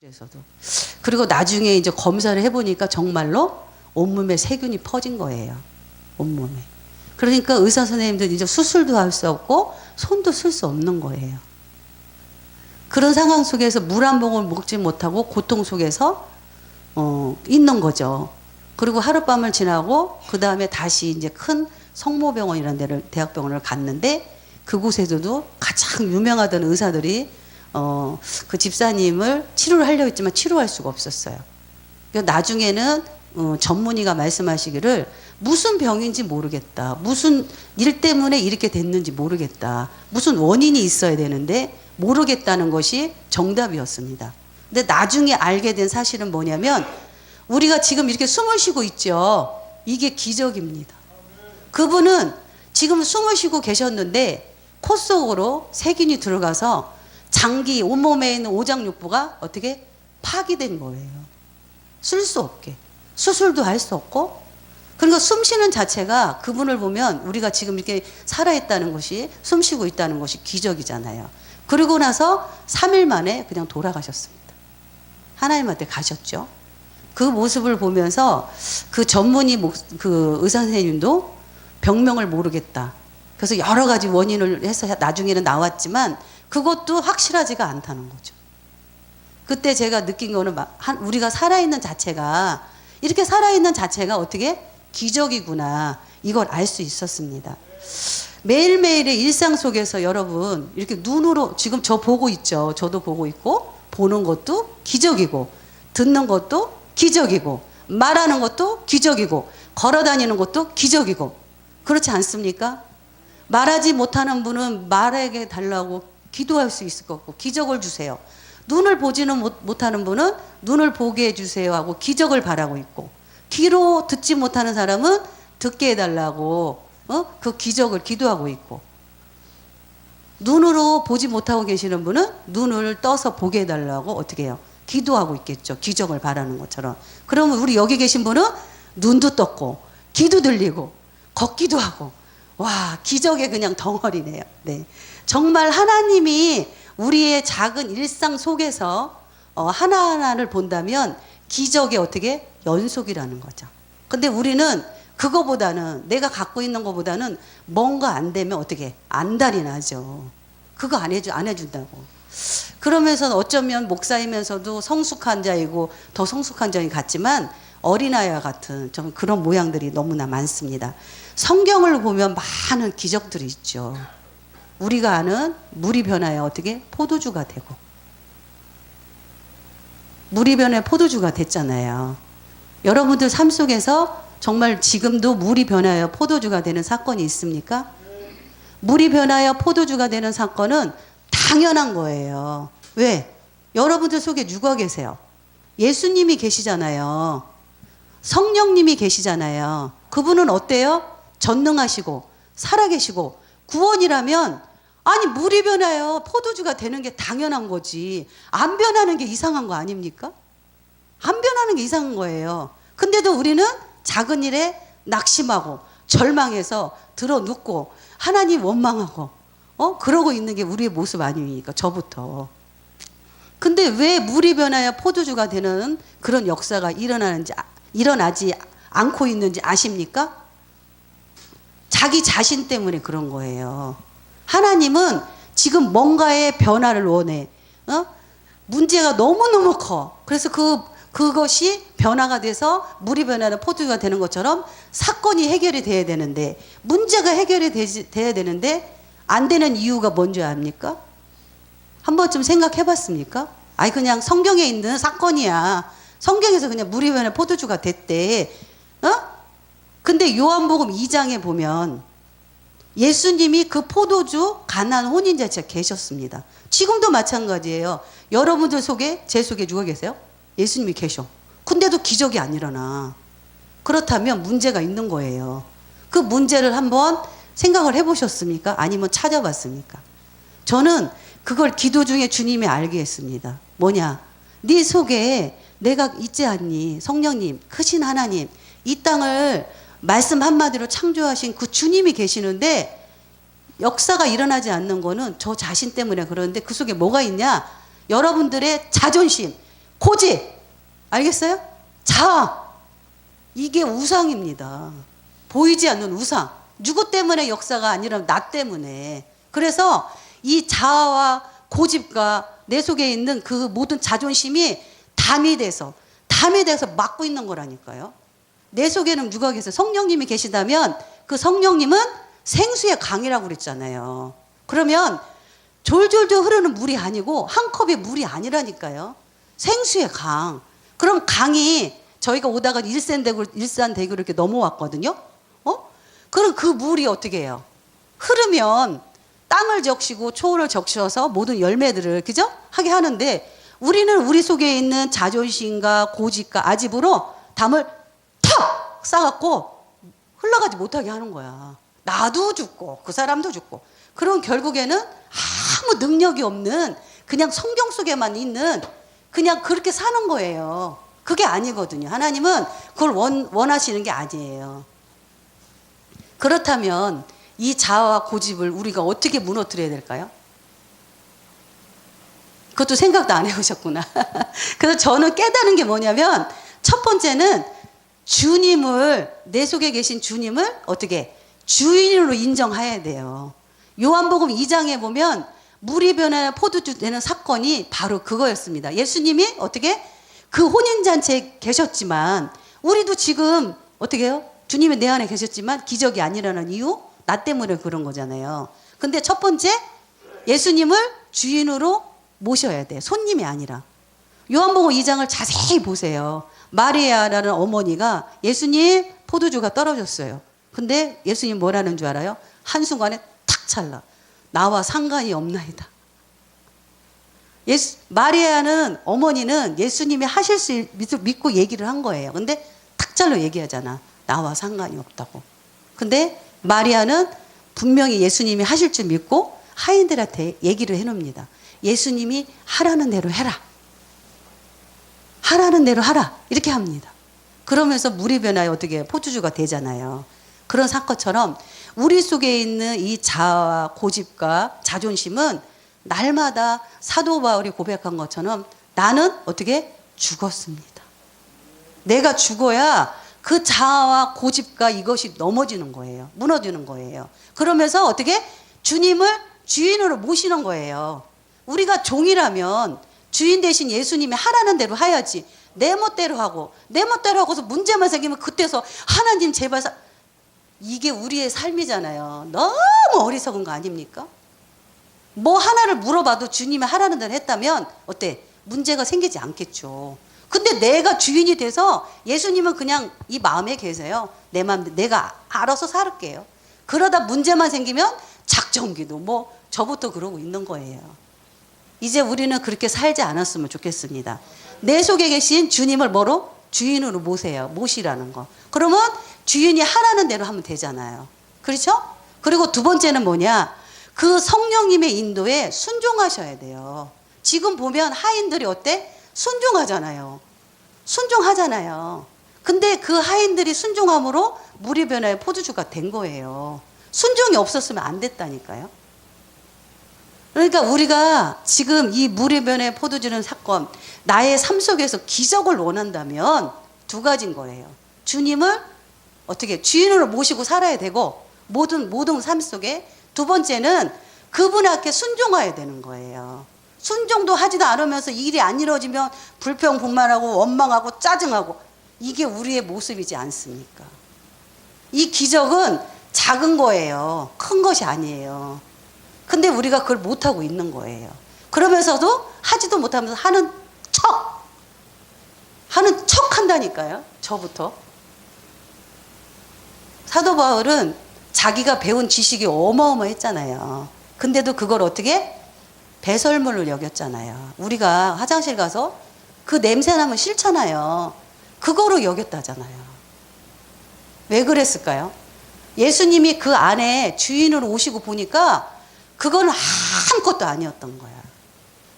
에서도. 그리고 나중에 이제 검사를 해보니까 정말로 온몸에 세균이 퍼진 거예요. 온몸에. 그러니까 의사 선생님들 이제 수술도 할 수 없고 손도 쓸 수 없는 거예요. 그런 상황 속에서 물 한 모금 먹지 못하고 고통 속에서 있는 거죠. 그리고 하룻밤을 지나고 그 다음에 다시 이제 큰 성모병원이라는 데를 대학병원을 갔는데 그곳에서도 가장 유명하던 의사들이 그 집사님을 치료를 하려고 했지만 치료할 수가 없었어요. 그러니까 나중에는 전문의가 말씀하시기를 무슨 병인지 모르겠다. 무슨 일 때문에 이렇게 됐는지 모르겠다. 무슨 원인이 있어야 되는데 모르겠다는 것이 정답이었습니다. 근데 나중에 알게 된 사실은 뭐냐면 우리가 지금 이렇게 숨을 쉬고 있죠. 이게 기적입니다. 그분은 지금 숨을 쉬고 계셨는데 코 속으로 세균이 들어가서 장기, 온몸에 있는 오장육부가 어떻게 파기된 거예요. 쓸 수 없게. 수술도 할 수 없고. 그러니까 숨 쉬는 자체가 그분을 보면 우리가 지금 이렇게 살아있다는 것이, 숨 쉬고 있다는 것이 기적이잖아요. 그리고 나서 3일 만에 그냥 돌아가셨습니다. 하나님한테 가셨죠. 그 모습을 보면서 그 전문의 그 의사 선생님도 병명을 모르겠다. 그래서 여러 가지 원인을 해서 나중에는 나왔지만 그것도 확실하지가 않다는 거죠. 그때 제가 느낀 거는 우리가 살아있는 자체가, 이렇게 살아있는 자체가 어떻게 기적이구나, 이걸 알 수 있었습니다. 매일매일의 일상 속에서 여러분 이렇게 눈으로 지금 저 보고 있죠. 저도 보고 있고, 보는 것도 기적이고, 듣는 것도 기적이고, 말하는 것도 기적이고, 걸어다니는 것도 기적이고, 그렇지 않습니까? 말하지 못하는 분은 말하게 달라고 기도할 수 있을 것 같고 기적을 주세요. 눈을 보지는 못하는 분은 눈을 보게 해주세요 하고 기적을 바라고 있고, 귀로 듣지 못하는 사람은 듣게 해달라고 그 기적을 기도하고 있고, 눈으로 보지 못하고 계시는 분은 눈을 떠서 보게 해달라고 어떻게 해요? 기도하고 있겠죠. 기적을 바라는 것처럼. 그러면 우리 여기 계신 분은 눈도 떴고 귀도 들리고 걷기도 하고, 와, 기적의 그냥 덩어리네요. 네. 정말 하나님이 우리의 작은 일상 속에서 하나하나를 본다면 기적의 어떻게 연속이라는 거죠. 근데 우리는 그거보다는, 내가 갖고 있는 것보다는 뭔가 안 되면 어떻게 안달이 나죠. 그거 안 해준다고. 그러면서 어쩌면 목사이면서도 성숙한 자이고 더 성숙한 자인 같지만 어린아이와 같은 좀 그런 모양들이 너무나 많습니다. 성경을 보면 많은 기적들이 있죠. 우리가 아는 물이 변하여 어떻게 포도주가 되고, 물이 변해 포도주가 됐잖아요. 여러분들 삶 속에서 정말 지금도 물이 변하여 포도주가 되는 사건이 있습니까? 물이 변하여 포도주가 되는 사건은 당연한 거예요. 왜? 여러분들 속에 누가 계세요? 예수님이 계시잖아요. 성령님이 계시잖아요. 그분은 어때요? 전능하시고 살아계시고, 구원이라면 아니 물이 변하여 포도주가 되는 게 당연한 거지, 안 변하는 게 이상한 거 아닙니까? 안 변하는 게 이상한 거예요. 근데도 우리는 작은 일에 낙심하고 절망해서 들어 눕고 하나님 원망하고 그러고 있는 게 우리의 모습 아닙니까? 저부터. 근데 왜 물이 변하여 포도주가 되는 그런 역사가 일어나지 않고 있는지 아십니까? 자기 자신 때문에 그런 거예요. 하나님은 지금 뭔가의 변화를 원해. 문제가 너무너무 커. 그래서 그것이 변화가 돼서 물이 변하는 포도주가 되는 것처럼 사건이 해결이 돼야 되는데, 문제가 해결이 돼야 되는데 안 되는 이유가 뭔지 압니까? 한 번쯤 생각해 봤습니까? 아니 그냥 성경에 있는 사건이야. 성경에서 그냥 물이 변하는 포도주가 됐대. 근데 요한복음 2장에 보면 예수님이 그 포도주 가나안 혼인잔치에 계셨습니다. 지금도 마찬가지예요. 여러분들 속에, 제 속에 누가 계세요? 예수님이 계셔. 근데도 기적이 안 일어나. 그렇다면 문제가 있는 거예요. 그 문제를 한번 생각을 해보셨습니까? 아니면 찾아봤습니까? 저는 그걸 기도 중에 주님이 알게 했습니다. 뭐냐? 네 속에 내가 있지 않니? 성령님, 크신 하나님, 이 땅을 말씀 한마디로 창조하신 그 주님이 계시는데 역사가 일어나지 않는 거는 저 자신 때문에 그러는데, 그 속에 뭐가 있냐? 여러분들의 자존심, 고집. 알겠어요? 자아. 이게 우상입니다. 보이지 않는 우상. 누구 때문에 역사가 아니라 나 때문에. 그래서 이 자아와 고집과 내 속에 있는 그 모든 자존심이 담이 돼서 막고 있는 거라니까요. 내 속에는 누가 계세요? 성령님이 계시다면 그 성령님은 생수의 강이라고 그랬잖아요. 그러면 졸졸졸 흐르는 물이 아니고 한 컵의 물이 아니라니까요. 생수의 강. 그럼 강이 저희가 오다가 일산대교를 이렇게 넘어왔거든요. 그럼 그 물이 어떻게 해요? 흐르면 땅을 적시고 초원을 적셔서 모든 열매들을 그죠? 하게 하는데 우리는 우리 속에 있는 자존심과 고집과 아집으로 담을 탁 싸갖고 흘러가지 못하게 하는 거야. 나도 죽고 그 사람도 죽고. 그럼 결국에는 아무 능력이 없는 그냥 성경 속에만 있는 그냥 그렇게 사는 거예요. 그게 아니거든요. 하나님은 그걸 원하시는 게 아니에요. 그렇다면 이 자아와 고집을 우리가 어떻게 무너뜨려야 될까요? 그것도 생각도 안 해보셨구나. 그래서 저는 깨달은 게 뭐냐면 첫 번째는 주님을, 내 속에 계신 주님을 어떻게 주인으로 인정해야 돼요. 요한복음 2장에 보면 물이 변하여 포도주 되는 사건이 바로 그거였습니다. 예수님이 어떻게 그 혼인잔치에 계셨지만 우리도 지금 어떻게 해요? 주님이 내 안에 계셨지만 기적이 아니라는 이유? 나 때문에 그런 거잖아요. 근데 첫 번째 예수님을 주인으로 모셔야 돼. 손님이 아니라. 요한복음 2장을 자세히 보세요. 마리아라는 어머니가 예수님 포도주가 떨어졌어요. 근데 예수님 뭐라는 줄 알아요? 한순간에 탁 찰나. 나와 상관이 없나이다. 마리아는 어머니는 예수님이 하실 수 믿고 얘기를 한 거예요. 근데 탁 잘라 얘기하잖아. 나와 상관이 없다고. 근데 마리아는 분명히 예수님이 하실 줄 믿고 하인들한테 얘기를 해놓습니다. 예수님이 하라는 대로 해라. 하라는 대로 하라. 이렇게 합니다. 그러면서 물이 변하여 어떻게 포도주가 되잖아요. 그런 사건처럼 우리 속에 있는 이 자아와 고집과 자존심은 날마다 사도 바울이 고백한 것처럼 나는 어떻게 죽었습니다. 내가 죽어야 그 자아와 고집과 이것이 넘어지는 거예요. 무너지는 거예요. 그러면서 어떻게 주님을 주인으로 모시는 거예요. 우리가 종이라면 주인 대신 예수님이 하라는 대로 해야지. 내 멋대로 하고서 문제만 생기면 그때서 하나님 제발 이게 우리의 삶이잖아요. 너무 어리석은 거 아닙니까? 뭐 하나를 물어봐도 주님이 하라는 대로 했다면 어때? 문제가 생기지 않겠죠. 근데 내가 주인이 돼서 예수님은 그냥 이 마음에 계세요. 내 마음 내가 알아서 살을게요. 그러다 문제만 생기면 작정기도 뭐 저부터 그러고 있는 거예요. 이제 우리는 그렇게 살지 않았으면 좋겠습니다. 내 속에 계신 주님을 뭐로? 주인으로 모시라는 거. 그러면 주인이 하라는 대로 하면 되잖아요. 그렇죠? 그리고 두 번째는 뭐냐? 그 성령님의 인도에 순종하셔야 돼요. 지금 보면 하인들이 어때? 순종하잖아요. 근데 그 하인들이 순종함으로 물이 변하여 포도주가 된 거예요. 순종이 없었으면 안 됐다니까요. 그러니까 우리가 지금 이 물이 변하여 포도주는 사건, 나의 삶 속에서 기적을 원한다면 두 가지인 거예요. 주님을 어떻게 주인으로 모시고 살아야 되고 모든 삶 속에 두 번째는 그분 앞에 순종해야 되는 거예요. 순종도 하지도 않으면서 일이 안 이루어지면 불평불만하고 원망하고 짜증하고 이게 우리의 모습이지 않습니까? 이 기적은 작은 거예요. 큰 것이 아니에요. 근데 우리가 그걸 못하고 있는 거예요. 그러면서도 하지도 못하면서 하는 척 한다니까요. 저부터. 사도 바울은 자기가 배운 지식이 어마어마했잖아요. 근데도 그걸 어떻게? 배설물로 여겼잖아요. 우리가 화장실 가서 그 냄새 나면 싫잖아요. 그거로 여겼다잖아요. 왜 그랬을까요? 예수님이 그 안에 주인으로 오시고 보니까 그건 아무것도 아니었던 거야.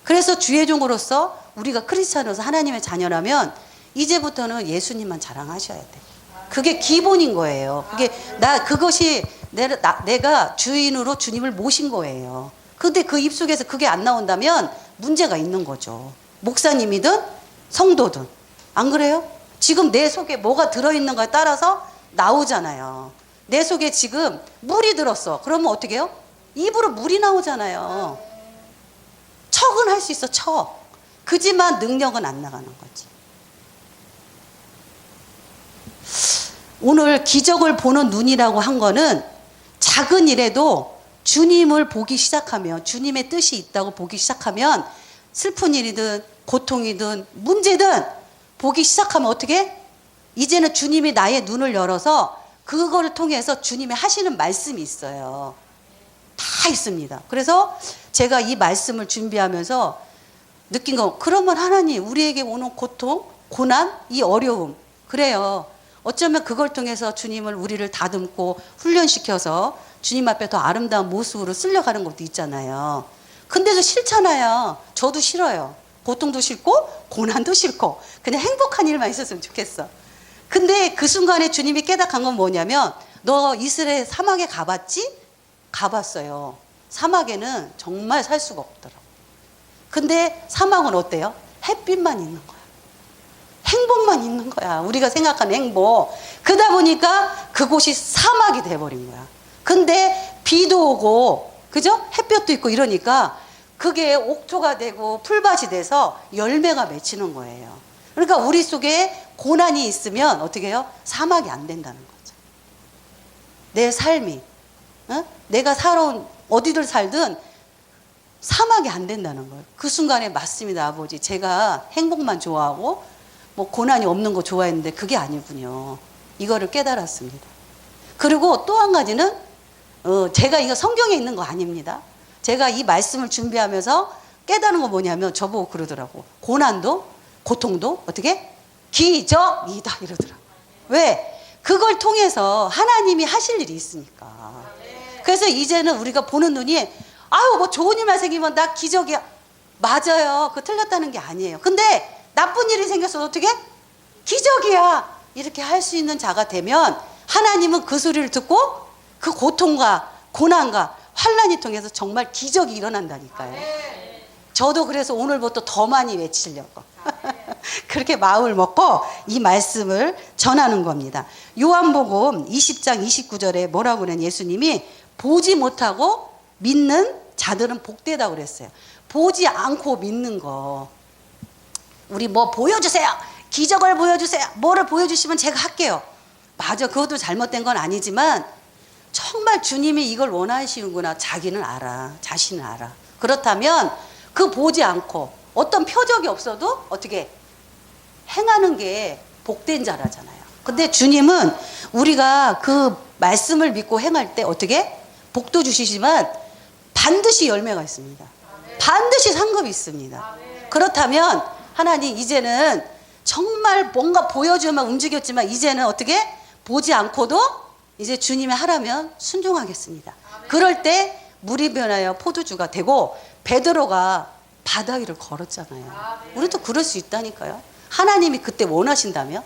그래서 주의 종으로서 우리가 크리스찬으로서 하나님의 자녀라면 이제부터는 예수님만 자랑하셔야 돼. 그게 기본인 거예요. 그것이 내가 주인으로 주님을 모신 거예요. 근데 그 입속에서 그게 안 나온다면 문제가 있는 거죠. 목사님이든 성도든. 안 그래요? 지금 내 속에 뭐가 들어있는가에 따라서 나오잖아요. 내 속에 지금 물이 들었어. 그러면 어떻게 해요? 입으로 물이 나오잖아요. 척은 할 수 있어, 척. 그지만 능력은 안 나가는 거지. 오늘 기적을 보는 눈이라고 한 거는 작은 일에도 주님을 보기 시작하면, 주님의 뜻이 있다고 보기 시작하면, 슬픈 일이든 고통이든 문제든 보기 시작하면 어떻게? 이제는 주님이 나의 눈을 열어서 그거를 통해서 주님이 하시는 말씀이 있어요. 다 있습니다. 그래서 제가 이 말씀을 준비하면서 느낀 거, 그러면 하나님, 우리에게 오는 고통, 고난, 이 어려움, 그래요. 어쩌면 그걸 통해서 주님을, 우리를 다듬고 훈련시켜서 주님 앞에 더 아름다운 모습으로 쓸려가는 것도 있잖아요. 근데도 싫잖아요. 저도 싫어요. 고통도 싫고 고난도 싫고 그냥 행복한 일만 있었으면 좋겠어. 근데 그 순간에 주님이 깨닫는 건 뭐냐면, 너 이스라엘 사막에 가봤지? 가봤어요. 사막에는 정말 살 수가 없더라고. 근데 사막은 어때요? 햇빛만 있는 거야. 행복만 있는 거야. 우리가 생각하는 행복. 그러다 보니까 그곳이 사막이 돼버린 거야. 근데 비도 오고, 그죠? 햇볕도 있고 이러니까 그게 옥토가 되고 풀밭이 돼서 열매가 맺히는 거예요. 그러니까 우리 속에 고난이 있으면 어떻게 해요? 사막이 안 된다는 거죠. 내 삶이, 내가 살아온 어디를 살든 사막이 안 된다는 거예요. 그 순간에 맞습니다, 아버지. 제가 행복만 좋아하고 뭐 고난이 없는 거 좋아했는데 그게 아니군요. 이거를 깨달았습니다. 그리고 또 한 가지는 제가 이거 성경에 있는 거 아닙니다. 제가 이 말씀을 준비하면서 깨달은 거 뭐냐면, 저보고 그러더라고. 고난도 고통도 어떻게? 기적이다 이러더라고. 왜? 그걸 통해서 하나님이 하실 일이 있으니까. 그래서 이제는 우리가 보는 눈이, 아유 뭐 좋은 일만 생기면 나 기적이야. 맞아요. 그 틀렸다는 게 아니에요. 근데 나쁜 일이 생겼어도 어떻게? 기적이야. 이렇게 할 수 있는 자가 되면 하나님은 그 소리를 듣고 그 고통과 고난과 환난이 통해서 정말 기적이 일어난다니까요. 저도 그래서 오늘부터 더 많이 외치려고 그렇게 마음을 먹고 이 말씀을 전하는 겁니다. 요한복음 20장 29절에 뭐라고 그러냐, 예수님이 보지 못하고 믿는 자들은 복되다고 그랬어요. 보지 않고 믿는 거. 우리 뭐 보여주세요. 기적을 보여주세요. 뭐를 보여주시면 제가 할게요. 맞아. 그것도 잘못된 건 아니지만 정말 주님이 이걸 원하시는구나. 자기는 알아. 자신은 알아. 그렇다면 그 보지 않고 어떤 표적이 없어도 어떻게 행하는 게 복된 자라잖아요. 근데 주님은 우리가 그 말씀을 믿고 행할 때 어떻게? 복도 주시지만 반드시 열매가 있습니다. 반드시 상급이 있습니다. 그렇다면 하나님, 이제는 정말 뭔가 보여주면 움직였지만 이제는 어떻게? 보지 않고도 이제 주님이 하라면 순종하겠습니다. 그럴 때 물이 변하여 포도주가 되고 베드로가 바다 위를 걸었잖아요. 우리도 그럴 수 있다니까요. 하나님이 그때 원하신다면.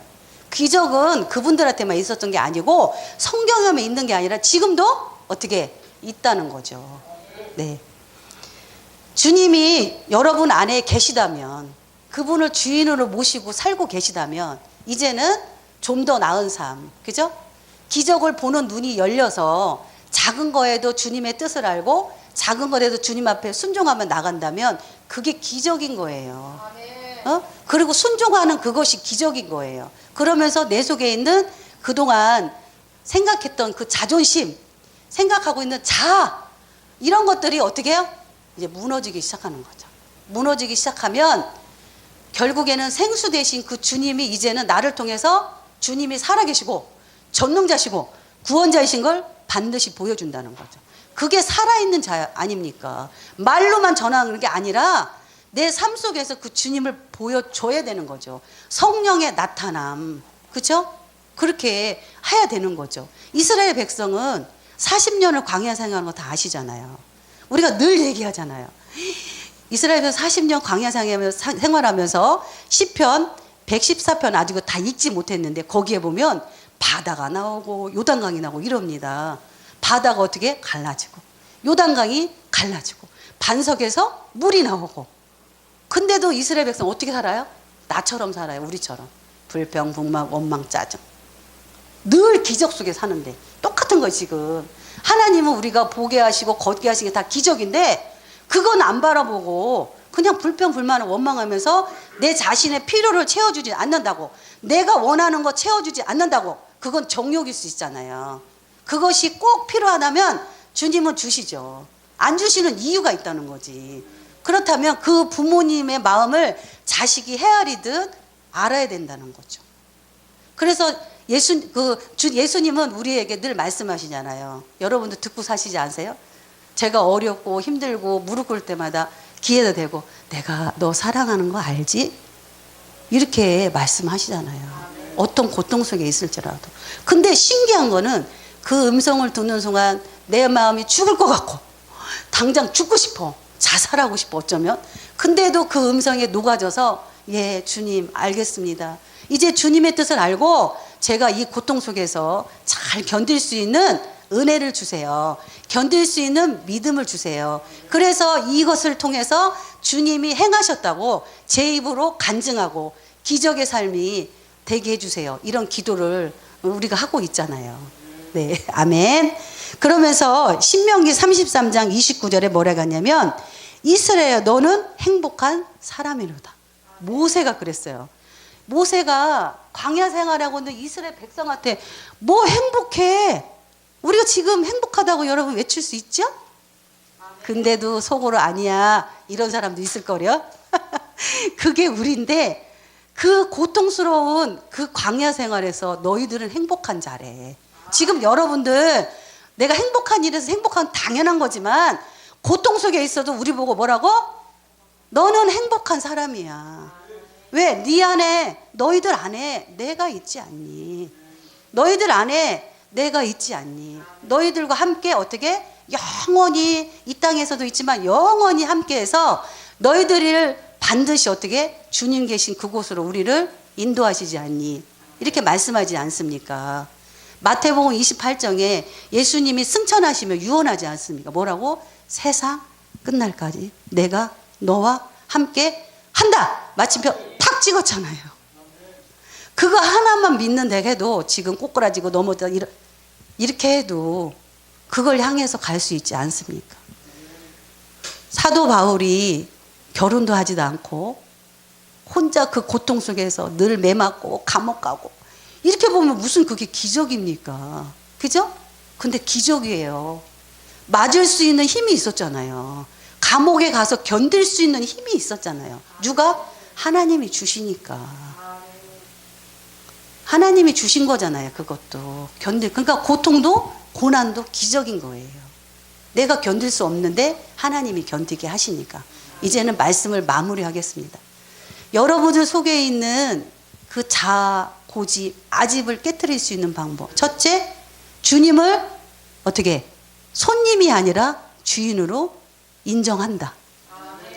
기적은 그분들한테만 있었던 게 아니고 성경에만 있는 게 아니라 지금도 어떻게 있다는 거죠. 네. 주님이 여러분 안에 계시다면, 그분을 주인으로 모시고 살고 계시다면 이제는 좀 더 나은 삶, 그죠? 기적을 보는 눈이 열려서 작은 거에도 주님의 뜻을 알고 작은 거에도 주님 앞에 순종하며 나간다면 그게 기적인 거예요. 그리고 순종하는 그것이 기적인 거예요. 그러면서 내 속에 있는 그동안 생각했던 그 자존심, 생각하고 있는 자아, 이런 것들이 어떻게 해요? 이제 무너지기 시작하는 거죠. 무너지기 시작하면 결국에는 생수 대신 그 주님이 이제는 나를 통해서 주님이 살아계시고 전능자시고 구원자이신 걸 반드시 보여준다는 거죠. 그게 살아있는 자 아닙니까? 말로만 전하는 게 아니라 내 삶 속에서 그 주님을 보여줘야 되는 거죠. 성령의 나타남, 그렇죠? 그렇게 해야 되는 거죠. 이스라엘 백성은 40년을 광야 생활한 거 다 아시잖아요. 우리가 늘 얘기하잖아요. 이스라엘에서 40년 광야 생활하면서 시편 114편 아직 다 읽지 못했는데 거기에 보면 바다가 나오고 요단강이 나오고 이럽니다. 바다가 어떻게 갈라지고 요단강이 갈라지고 반석에서 물이 나오고, 근데도 이스라엘 백성 어떻게 살아요? 나처럼 살아요. 우리처럼. 불평, 불만, 원망, 짜증. 늘 기적 속에 사는데 똑같은 거예요. 지금 하나님은 우리가 보게 하시고 걷게 하신 게 다 기적인데 그건 안 바라보고 그냥 불평, 불만을 원망하면서 내 자신의 필요를 채워주지 않는다고, 내가 원하는 거 채워주지 않는다고, 그건 정욕일 수 있잖아요. 그것이 꼭 필요하다면 주님은 주시죠. 안 주시는 이유가 있다는 거지. 그렇다면 그 부모님의 마음을 자식이 헤아리듯 알아야 된다는 거죠. 그래서 예수님은 우리에게 늘 말씀하시잖아요. 여러분도 듣고 사시지 않으세요? 제가 어렵고 힘들고 무릎 꿇을 때마다 기회도 되고 내가 너 사랑하는 거 알지? 이렇게 말씀하시잖아요. 어떤 고통 속에 있을지라도. 근데 신기한 거는 그 음성을 듣는 순간 내 마음이 죽을 것 같고 당장 죽고 싶어, 자살하고 싶어 어쩌면. 근데도 그 음성에 녹아져서 예 주님 알겠습니다. 이제 주님의 뜻을 알고 제가 이 고통 속에서 잘 견딜 수 있는 은혜를 주세요. 견딜 수 있는 믿음을 주세요. 그래서 이것을 통해서 주님이 행하셨다고 제 입으로 간증하고 기적의 삶이 되게 해주세요. 이런 기도를 우리가 하고 있잖아요. 네, 아멘. 그러면서 신명기 33장 29절에 뭐라고 하냐면 이스라엘 너는 행복한 사람이로다. 모세가 그랬어요. 모세가 광야 생활하고 있는 이스라엘 백성한테 뭐 행복해. 우리가 지금 행복하다고 여러분 외칠 수 있죠? 근데도 속으로 아니야 이런 사람도 있을 거려. 그게 우리인데 그 고통스러운 그 광야 생활에서 너희들은 행복한 자래. 지금 여러분들 내가 행복한 일에서 행복한 당연한 거지만 고통 속에 있어도 우리 보고 뭐라고? 너는 행복한 사람이야. 왜? 네 안에 너희들 안에 내가 있지 않니? 너희들 안에 내가 있지 않니? 너희들과 함께 어떻게 영원히 이 땅에서도 있지만 영원히 함께해서 너희들을 반드시 어떻게 주님 계신 그곳으로 우리를 인도하시지 않니? 이렇게 말씀하지 않습니까? 마태복음 28장에 예수님이 승천하시며 유언하지 않습니까? 뭐라고? 세상 끝날까지 내가 너와 함께 한다. 마침표 탁 찍었잖아요. 그거 하나만 믿는다 해도 지금 꼬꾸라지고 넘어져 이렇게 해도 그걸 향해서 갈 수 있지 않습니까? 사도 바울이 결혼도 하지도 않고 혼자 그 고통 속에서 늘 매맞고 감옥 가고 이렇게 보면 무슨 그게 기적입니까? 그죠? 근데 기적이에요. 맞을 수 있는 힘이 있었잖아요. 감옥에 가서 견딜 수 있는 힘이 있었잖아요. 누가? 하나님이 주시니까. 하나님이 주신 거잖아요. 그것도 그러니까 고통도 고난도 기적인 거예요. 내가 견딜 수 없는데 하나님이 견디게 하시니까. 이제는 말씀을 마무리하겠습니다. 여러분들 속에 있는 그 자아, 고집, 아집을 깨트릴 수 있는 방법. 첫째, 주님을 어떻게? 손님이 아니라 주인으로 인정한다.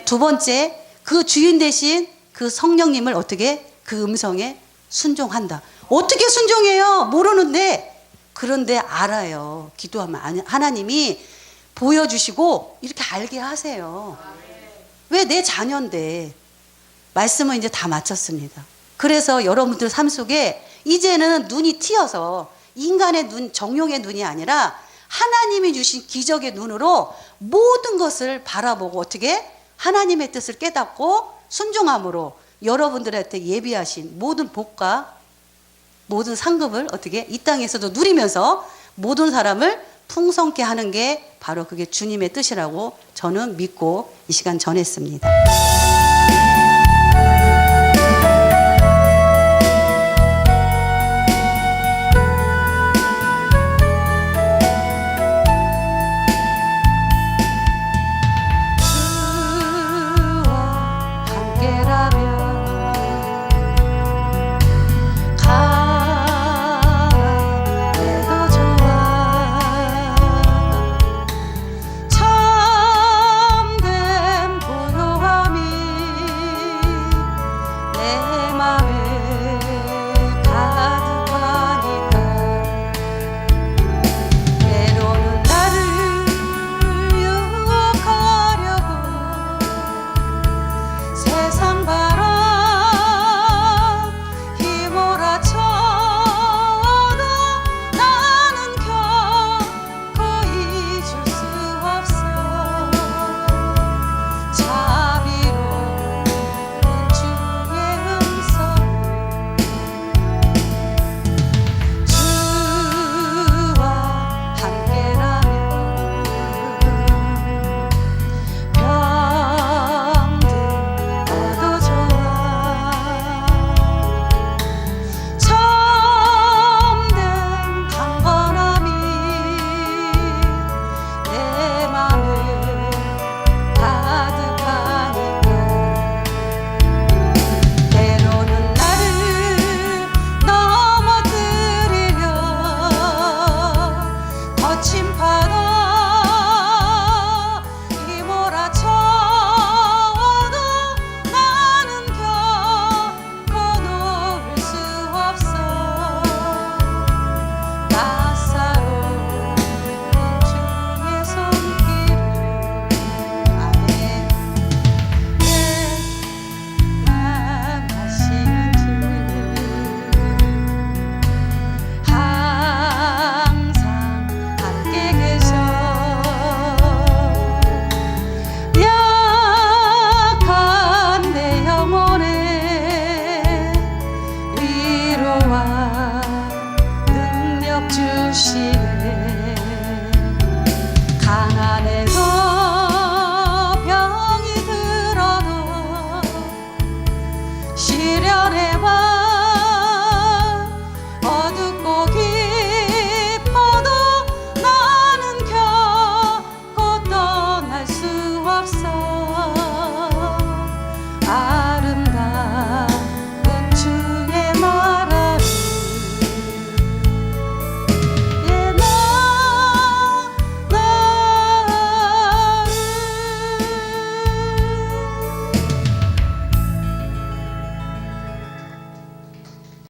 두 번째, 그 주인 대신 그 성령님을 어떻게? 그 음성에 순종한다. 어떻게 순종해요? 모르는데. 그런데 알아요. 기도하면 하나님이 보여주시고 이렇게 알게 하세요. 왜? 내 자녀인데. 말씀은 이제 다 마쳤습니다. 그래서 여러분들 삶 속에 이제는 눈이 트여서 인간의 눈, 정욕의 눈이 아니라 하나님이 주신 기적의 눈으로 모든 것을 바라보고 어떻게? 하나님의 뜻을 깨닫고 순종함으로 여러분들한테 예비하신 모든 복과 모든 상급을 어떻게? 이 땅에서도 누리면서 모든 사람을 풍성케 하는 게 바로 그게 주님의 뜻이라고 저는 믿고 이 시간 전했습니다.